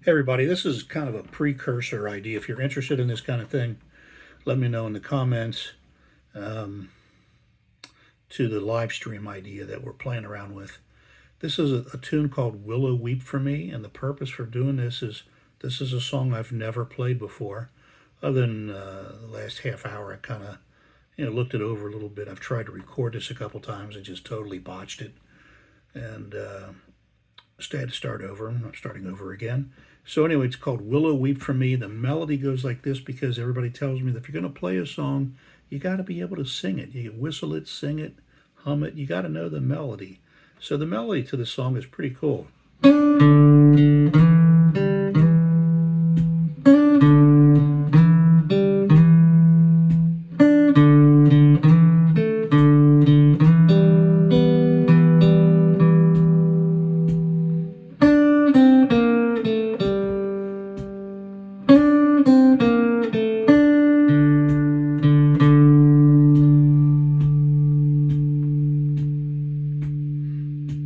Hey everybody, this is kind of a precursor idea. If you're interested in this kind of thing, let me know in the comments um, to the live stream idea that we're playing around with. This is a tune called Willow Weep for Me, and the purpose for doing this is a song I've never played before. Other than the last half hour, I kind of looked it over a little bit. I've tried to record this a couple times and just totally botched it, and just had to start over. I'm not starting over again. So anyway, it's called Willow Weep for Me. The melody goes like this because everybody tells me that if you're going to play a song, you got to be able to sing it. You whistle it, sing it, hum it. You got to know the melody. So the melody to the song is pretty cool.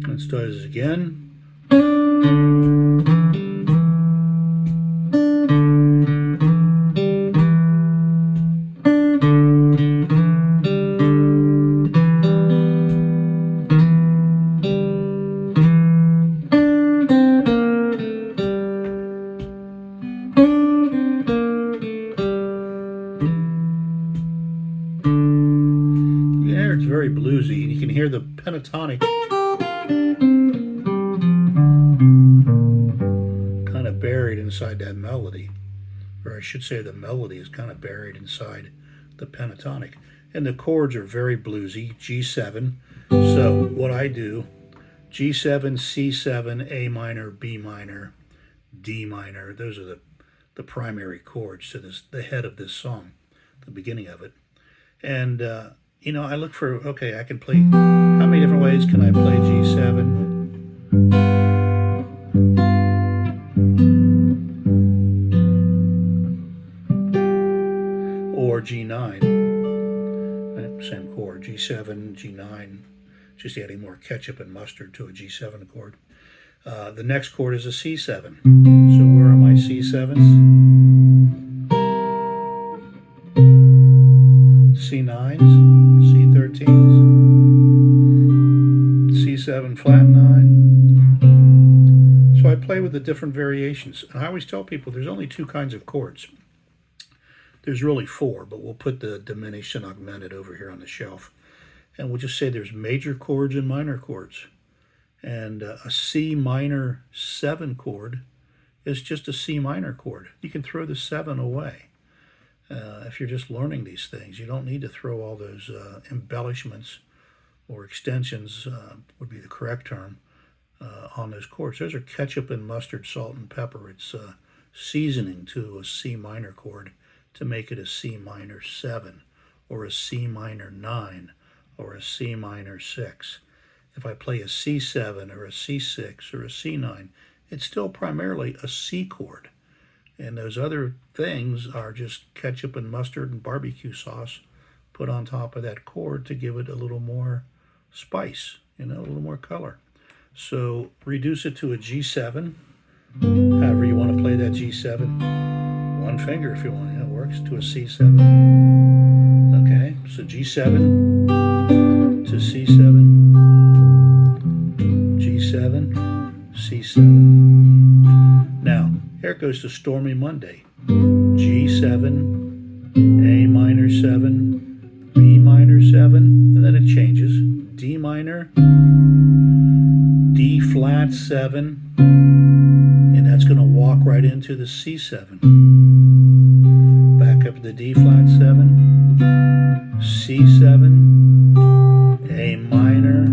Let's try this again. Yeah, it's very bluesy, and you can hear the pentatonic kind of buried inside that melody. Or I should say the melody is kind of buried inside the pentatonic. And the chords are very bluesy, G7. So what I do, G7, C7, A minor, B minor, D minor, those are the primary chords to the head of this song, the beginning of it. And, I look for, okay, I can play, how many different ways can I play G7? Or G9, same chord, G7, G9, just adding more ketchup and mustard to a G7 chord. The next chord is a C7. So where are my C7s? C9s, C13s, C7 flat 9. So I play with the different variations. And I always tell people there's only two kinds of chords. There's really four, but we'll put the diminished and augmented over here on the shelf. And we'll just say there's major chords and minor chords. And a C minor 7 chord is just a C minor chord. You can throw the 7 away. If you're just learning these things, you don't need to throw all those embellishments or extensions, would be the correct term, on those chords. Those are ketchup and mustard, salt and pepper. It's seasoning to a C minor chord to make it a C minor 7 or a C minor 9 or a C minor 6. If I play a C7 or a C6 or a C9, it's still primarily a C chord. And those other things are just ketchup and mustard and barbecue sauce put on top of that chord to give it a little more spice, a little more color. So reduce it to a G7, however you want to play that G7. One finger if you want, it works, to a C7. Okay, so G7 to C7, G7, C7. Now, here it goes to Stormy Monday. G7, A minor 7, B minor 7, and then it changes. D minor, D flat 7, and that's going to walk right into the C7. Back up to the D flat 7, C7, A minor,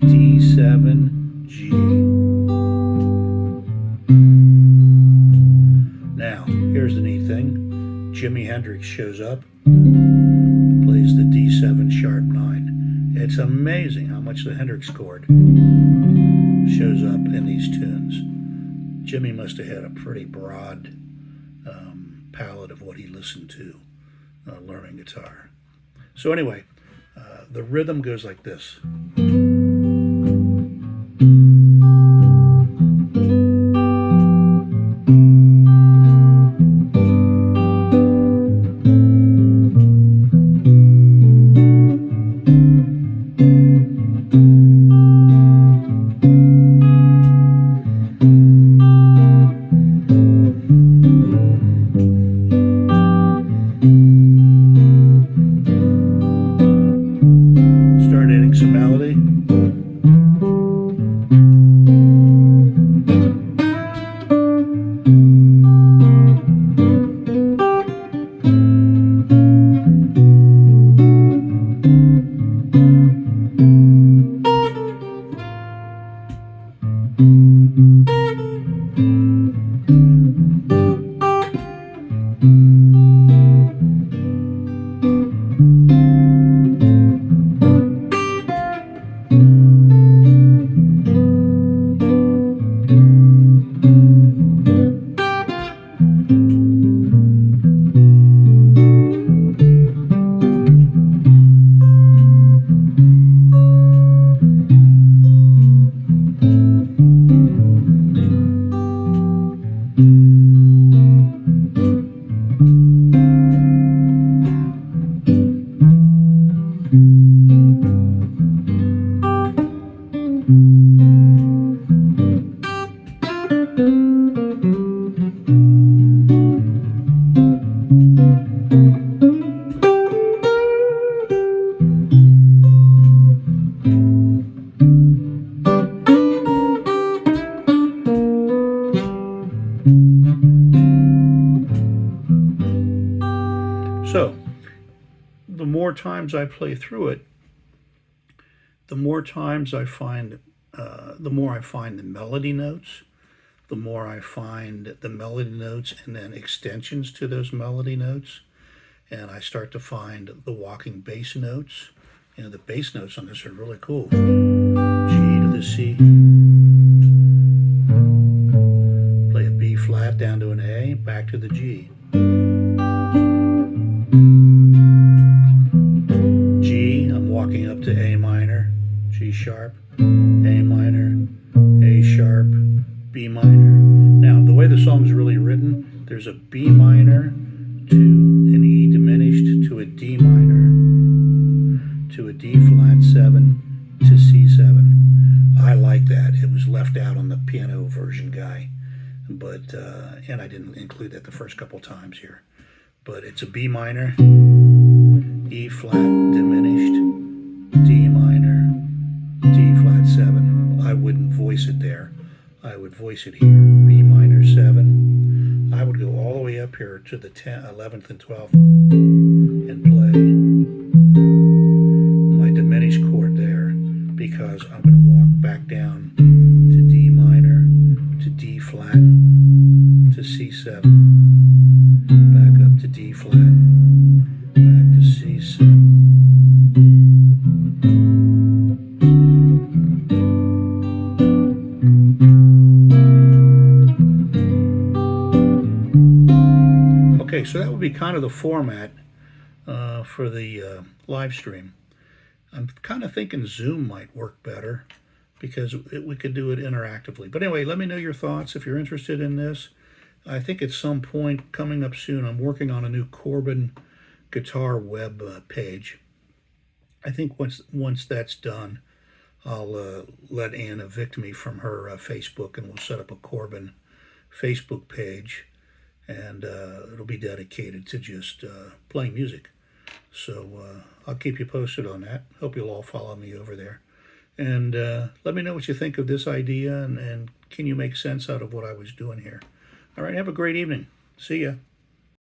D7, G. Now, here's the neat thing. Jimi Hendrix shows up, plays the D7 sharp 9. It's amazing how much the Hendrix chord shows up in these tunes. Jimmy must have had a pretty broad palette of what he listened to learning guitar. So anyway, the rhythm goes like this. So the more times I play through it, the more times I find, the more I find the melody notes, the more I find the melody notes and then extensions to those melody notes. And I start to find the walking bass notes. You know, the bass notes on this are really cool. G to the C. Play a B flat down to an A, back to the G. G, I'm walking up to A minor, G sharp, A minor, A sharp, B minor. Now, the way the song's really written, there's a B minor to an E diminished to a D minor to a D flat 7 to C7. I like that. It was left out on the piano version guy, but and I didn't include that the first couple times here. But it's a B minor, E flat diminished, D minor, D flat 7. I wouldn't voice it there. I would voice it here. B minor 7. I would go all the way up here to the 11th and 12th and play my diminished chord there, because I'm going to walk back down to D minor, to D flat, to C7, back up to D flat, back to C7. Okay, so that would be kind of the format for the live stream. I'm kind of thinking Zoom might work better because we could do it interactively. But anyway, let me know your thoughts if you're interested in this. I think at some point coming up soon, I'm working on a new Corbin guitar web page. I think once that's done, I'll let Ann evict me from her Facebook, and we'll set up a Corbin Facebook page, and it'll be dedicated to just playing music. So I'll keep you posted on that. Hope you'll all follow me over there. And let me know what you think of this idea, and can you make sense out of what I was doing here. All right, have a great evening. See ya.